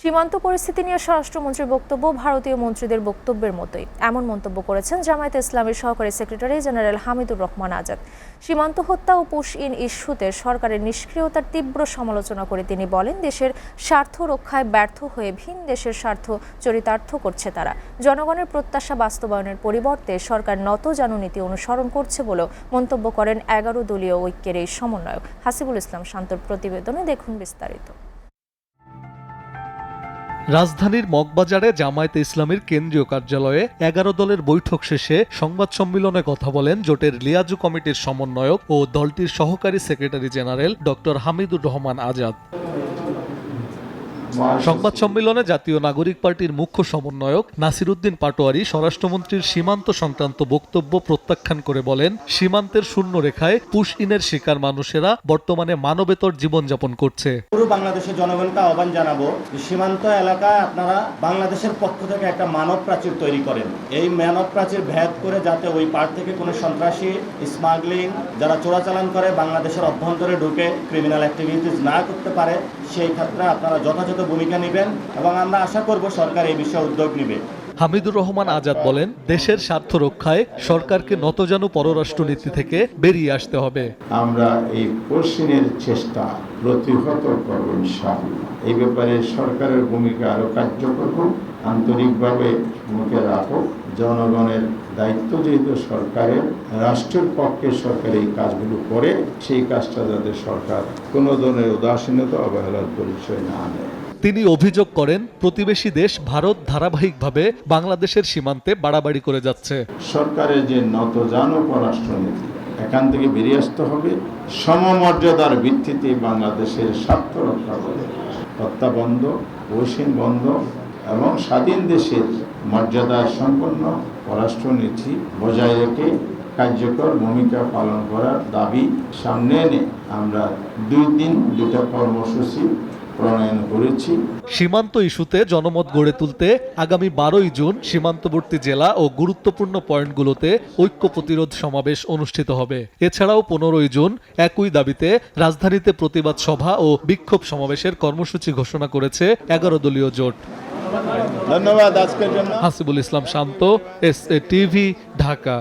সীমান্ত পরিস্থিতি নিয়ে স্বরাষ্ট্রমন্ত্রীর বক্তব্য ভারতীয় মন্ত্রীদের বক্তব্যের মতোই, এমন মন্তব্য করেছেন জামায়াতে ইসলামীর সহকারী সেক্রেটারি জেনারেল হামিদুর রহমান আজাদ। সীমান্ত হত্যা ও পুশ ইন ইস্যুতে সরকারের নিষ্ক্রিয়তার তীব্র সমালোচনা করে তিনি বলেন, দেশের স্বার্থ রক্ষায় ব্যর্থ হয়ে ভিন দেশের স্বার্থ চরিতার্থ করছে তারা। জনগণের প্রত্যাশা বাস্তবায়নের পরিবর্তে সরকার নতজানু নীতি অনুসরণ করছে বলেও মন্তব্য করেন 11 দলীয় ঐক্যের এই সমন্বয়ক হাসিবুল ইসলাম শান্তর প্রতিবেদনে। দেখুন বিস্তারিত। রাজধানীর মগবাজারে জামায়াতে ইসলামীর কেন্দ্রীয় কার্যালয়ে 11 দলের বৈঠক শেষে সংবাদ সম্মেলনে কথা বলেন জোটের লিয়াজু কমিটির সমন্বয়ক ও দলটির সহকারী secretary general doctor Hamidur Rahman Azad. সংবাদ সম্মেলনে জাতীয় নাগরিক পার্টির মুখ্য সমন্বয়ক নাসির উদ্দিন পাটোয়ারি স্বরাষ্ট্রমন্ত্রীর সীমান্ত সংক্রান্ত বক্তব্য প্রত্যাখ্যান করে বলেন, সীমান্তের শূন্য রেখায় পুশ ইনের শিকার মানুষেরা বর্তমানে মানবেতর জীবনযাপন করছে। পুরো বাংলাদেশের জনগণকে আহ্বান জানাবো যে সীমান্ত এলাকায় আপনারা বাংলাদেশের পক্ষ থেকে একটা মানব প্রাচীর তৈরি করেন। এই মানব প্রাচীর ভেদ করে যাতে ওই পার থেকে কোনো সন্ত্রাসী, স্মাগলিং, যারা চোরাচালান করে বাংলাদেশের অভ্যন্তরে ঢুকে ক্রিমিনাল অ্যাক্টিভিটিস না করতে পারে, সেই ক্ষেত্রে আপনারা যথাযথ ভূমিকা নেবেন এবং আমরা আশা করব সরকার এই বিষয়ে উদ্যোগ নেবে। হামিদুর রহমান আজাদ বলেন, দেশের স্বার্থ রক্ষায় সরকারকে নতজানু পররাষ্ট্রনীতি থেকে বেরিয়ে আসতে হবে। আমরা এই পশ্চিমের চেষ্টা প্রতিহত করব ইনশাআল্লাহ। এই ব্যাপারে সরকারের ভূমিকা আরো কার্যকর হোক, আন্তরিকভাবে মুখে রাখো। জনগণের দায়িত্ব যেহেতু সরকারের, রাষ্ট্রের পক্ষে সরকার এই কাজগুলো করে, সেই কাজটা যাতে সরকার কোনো ধরনের উদাসীনতা অবহেলার পরিচয় না নেয়। তিনি অভিযোগ করেন, প্রতিবেশী দেশ ভারত ধারাবাহিকভাবে বাংলাদেশের সীমান্তে বাড়াবাড়ি করে যাচ্ছে। সরকারের যে নতজানু পররাষ্ট্রনীতি, এখান থেকে বেরিয়ে আসতে হবে। সমমর্যাদার ভিত্তিতে বাংলাদেশের স্বার্থ রক্ষা করে হত্যা বন্ধ, বৈষম্য বন্ধ এবং স্বাধীন দেশের মর্যাদা সম্পন্ন পররাষ্ট্রনীতি বজায় রেখে কার্যকর ভূমিকা পালন করার দাবি সামনে এনে আমরা 2 দিন 2টা কর্মসূচি প্রণয়ন করেছি। সীমান্ত ইস্যুতে জনমত গড়ে তুলতে আগামী 12ই জুন সীমান্তবর্তী জেলা ও গুরুত্বপূর্ণ পয়েন্টগুলোতে ঐক্য প্রতিরোধ সমাবেশ অনুষ্ঠিত হবে। এছাড়াও 15ই জুন একই দাবিতে রাজধানীতে প্রতিবাদ সভা ও বিক্ষোভ সমাবেশের কর্মসূচি ঘোষণা করেছে 11 দলীয় জোট। ধন্যবাদ আজকের জন্য। হাসিবুল ইসলাম শান্ত, SA টিভি, ঢাকা।